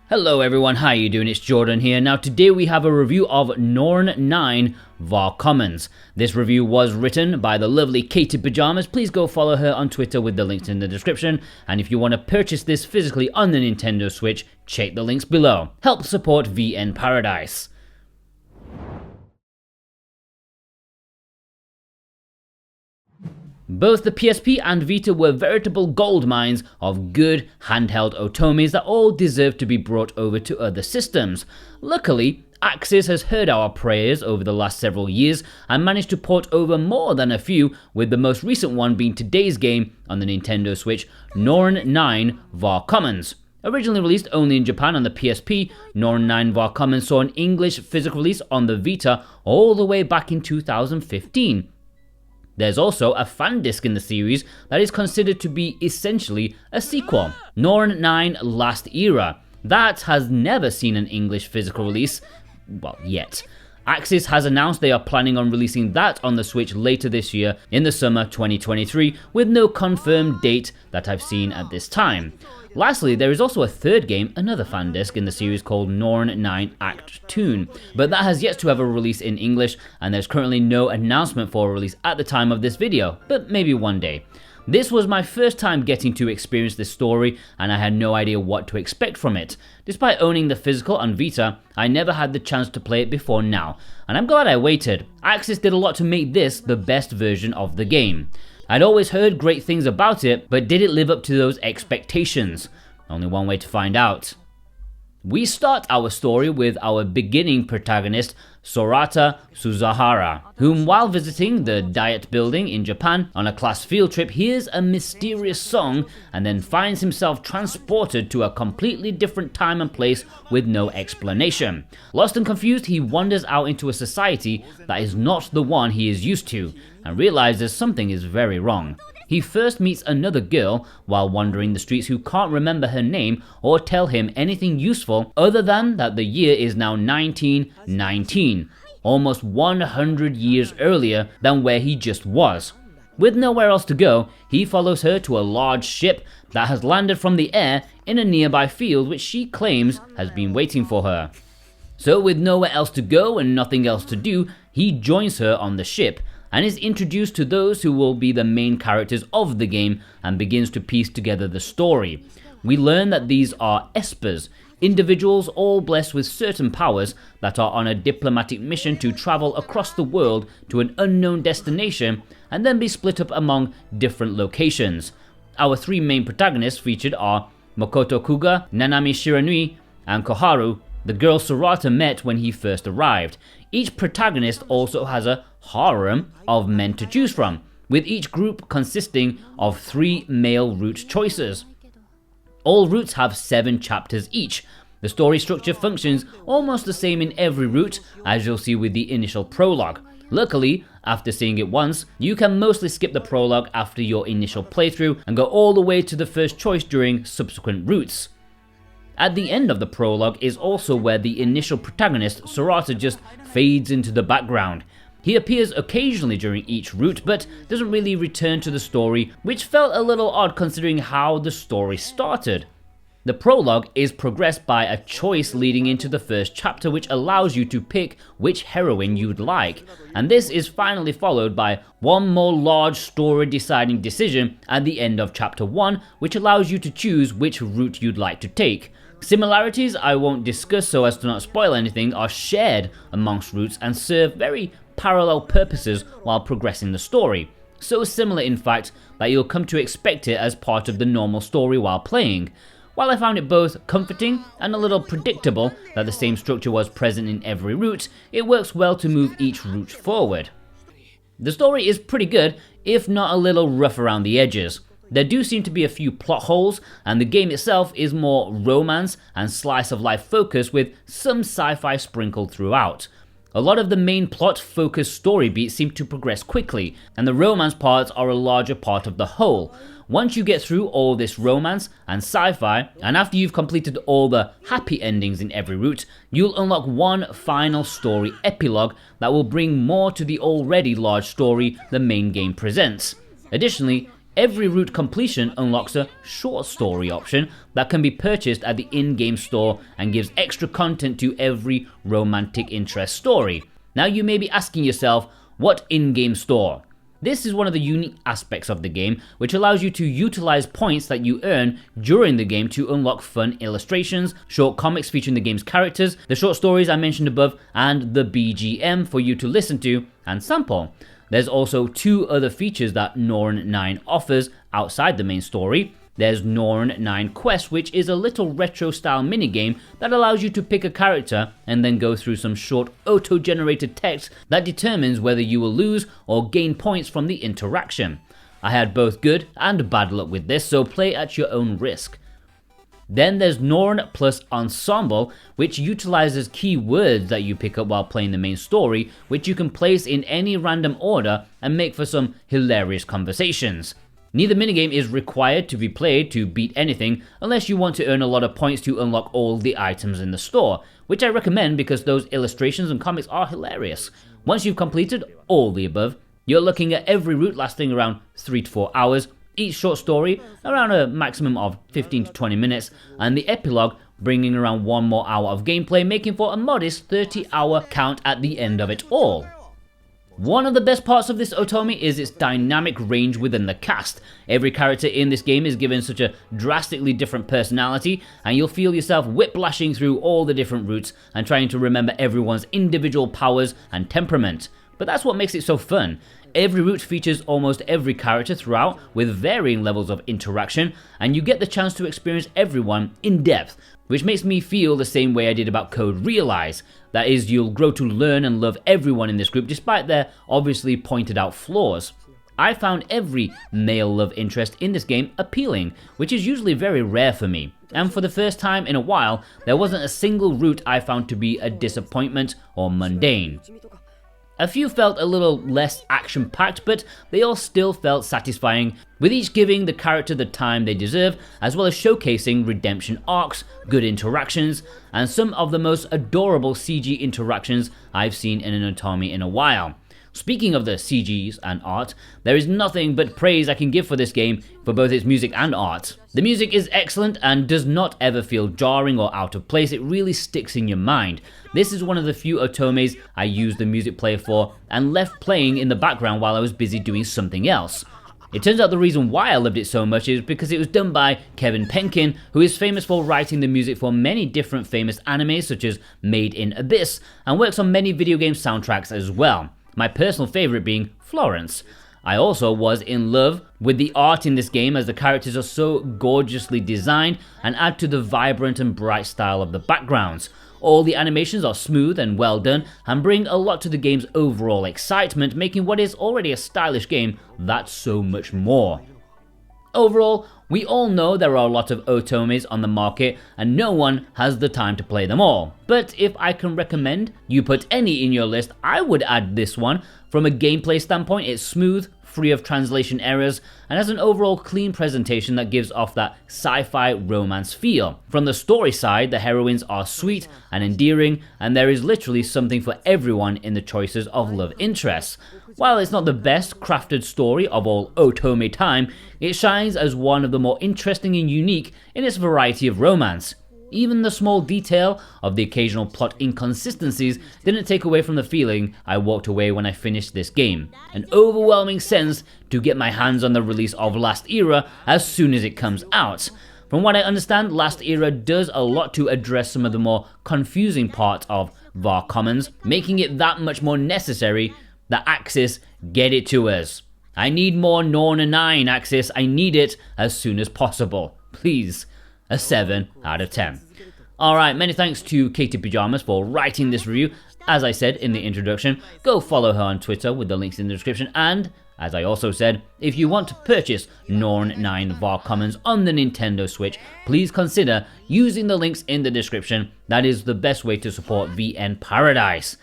Hello everyone, how you doing? It's Jordan here. Now today we have a review of Norn9 Var Commons. This review was written by the lovely KatiePajamas. Please go follow her on Twitter with the links in the description. And if you want to purchase this physically on the Nintendo Switch, check the links below. Help support VN Paradise. Both the PSP and Vita were veritable gold mines of good handheld Otomes that all deserve to be brought over to other systems. Luckily, Axis has heard our prayers over the last several years and managed to port over more than a few, with the most recent one being today's game on the Nintendo Switch, Norn9 Var Commons. Originally released only in Japan on the PSP, Norn9 Var Commons saw an English physical release on the Vita all the way back in 2015. There's also a fan disc in the series that is considered to be essentially a sequel, Norn9 Last Era. That has never seen an English physical release, well, yet. Axis has announced they are planning on releasing that on the Switch later this year in the summer 2023, with no confirmed date that I've seen at this time. Lastly, there is also a third game, another fan disc in the series called Norn9 Act Toon, but that has yet to have a release in English, and there's currently no announcement for a release at the time of this video, but maybe one day. This was my first time getting to experience this story, and I had no idea what to expect from it. Despite owning the physical on Vita, I never had the chance to play it before now, and I'm glad I waited. Axis did a lot to make this the best version of the game. I'd always heard great things about it, but did it live up to those expectations? Only one way to find out. We start our story with our beginning protagonist, Sorata Suzahara, whom while visiting the Diet building in Japan on a class field trip hears a mysterious song and then finds himself transported to a completely different time and place with no explanation. Lost and confused, he wanders out into a society that is not the one he is used to and realizes something is very wrong. He first meets another girl while wandering the streets who can't remember her name or tell him anything useful other than that the year is now 1919, almost 100 years earlier than where he just was. With nowhere else to go, he follows her to a large ship that has landed from the air in a nearby field which she claims has been waiting for her. So with nowhere else to go and nothing else to do, he joins her on the ship and is introduced to those who will be the main characters of the game and begins to piece together the story. We learn that these are espers, individuals all blessed with certain powers that are on a diplomatic mission to travel across the world to an unknown destination and then be split up among different locations. Our three main protagonists featured are Makoto Kuga, Nanami Shiranui, and Koharu, the girl Sorata met when he first arrived. Each protagonist also has a harem of men to choose from, with each group consisting of 3 male route choices. All routes have 7 chapters each. The story structure functions almost the same in every route, as you'll see with the initial prologue. Luckily, after seeing it once, you can mostly skip the prologue after your initial playthrough and go all the way to the first choice during subsequent routes. At the end of the prologue is also where the initial protagonist, Sorata, just fades into the background. He appears occasionally during each route, but doesn't really return to the story, which felt a little odd considering how the story started. The prologue is progressed by a choice leading into the first chapter, which allows you to pick which heroine you'd like, and this is finally followed by one more large story deciding decision at the end of chapter 1, which allows you to choose which route you'd like to take. Similarities I won't discuss so as to not spoil anything are shared amongst routes and serve very parallel purposes while progressing the story. So similar in fact that you'll come to expect it as part of the normal story while playing. While I found it both comforting and a little predictable that the same structure was present in every route, it works well to move each route forward. The story is pretty good, if not a little rough around the edges. There do seem to be a few plot holes, and the game itself is more romance and slice of life focus with some sci-fi sprinkled throughout. A lot of the main plot focused story beats seem to progress quickly, and the romance parts are a larger part of the whole. Once you get through all this romance and sci-fi, and after you've completed all the happy endings in every route, you'll unlock one final story epilogue that will bring more to the already large story the main game presents. Additionally, Every route completion unlocks a short story option that can be purchased at the in-game store and gives extra content to every romantic interest story. Now you may be asking yourself, what in-game store? This is one of the unique aspects of the game, which allows you to utilize points that you earn during the game to unlock fun illustrations, short comics featuring the game's characters, the short stories I mentioned above, and the BGM for you to listen to and sample. There's also 2 other features that Norn9 offers outside the main story. There's Norn9 Quest, which is a little retro-style minigame that allows you to pick a character and then go through some short auto-generated text that determines whether you will lose or gain points from the interaction. I had both good and bad luck with this, so play at your own risk. Then there's Norn plus Ensemble, which utilizes keywords that you pick up while playing the main story, which you can place in any random order and make for some hilarious conversations. Neither minigame is required to be played to beat anything unless you want to earn a lot of points to unlock all the items in the store, which I recommend because those illustrations and comics are hilarious. Once you've completed all the above, you're looking at every route lasting around 3 to 4 hours, each short story around a maximum of 15 to 20 minutes, and the epilogue bringing around 1 more hour of gameplay, making for a modest 30-hour count at the end of it all. One of the best parts of this Otome is its dynamic range within the cast. Every character in this game is given such a drastically different personality, and you'll feel yourself whiplashing through all the different routes and trying to remember everyone's individual powers and temperament. But that's what makes it so fun. Every route features almost every character throughout with varying levels of interaction, and you get the chance to experience everyone in depth, which makes me feel the same way I did about Code Realize. That is, you'll grow to learn and love everyone in this group despite their obviously pointed out flaws. I found every male love interest in this game appealing, which is usually very rare for me, and for the first time in a while, there wasn't a single route I found to be a disappointment or mundane. A few felt a little less action-packed, but they all still felt satisfying, with each giving the character the time they deserve, as well as showcasing redemption arcs, good interactions, and some of the most adorable CG interactions I've seen in an Otome in a while. Speaking of the CGs and art, there is nothing but praise I can give for this game for both its music and art. The music is excellent and does not ever feel jarring or out of place, it really sticks in your mind. This is one of the few Otomes I used the music player for and left playing in the background while I was busy doing something else. It turns out the reason why I loved it so much is because it was done by Kevin Penkin, who is famous for writing the music for many different famous animes such as Made in Abyss, and works on many video game soundtracks as well. My personal favourite being Florence. I also was in love with the art in this game as the characters are so gorgeously designed and add to the vibrant and bright style of the backgrounds. All the animations are smooth and well done and bring a lot to the game's overall excitement, making what is already a stylish game that so much more. Overall, we all know there are a lot of Otomes on the market and no one has the time to play them all. But if I can recommend you put any in your list, I would add this one. From a gameplay standpoint, it's smooth, free of translation errors, and has an overall clean presentation that gives off that sci-fi romance feel. From the story side, the heroines are sweet and endearing, and there is literally something for everyone in the choices of love interests. While it's not the best crafted story of all Otome time, it shines as one of the more interesting and unique in its variety of romance. Even the small detail of the occasional plot inconsistencies didn't take away from the feeling I walked away when I finished this game. An overwhelming sense to get my hands on the release of Last Era as soon as it comes out. From what I understand, Last Era does a lot to address some of the more confusing parts of Var Commons, making it that much more necessary that Axis get it to us. I need more Norn9, Axis. I need it as soon as possible. Please. A 7 out of 10. Alright, many thanks to KatiePajamas for writing this review. As I said in the introduction, go follow her on Twitter with the links in the description, and, as I also said, if you want to purchase Norn9 Var Commons on the Nintendo Switch, please consider using the links in the description. That is the best way to support VN Paradise.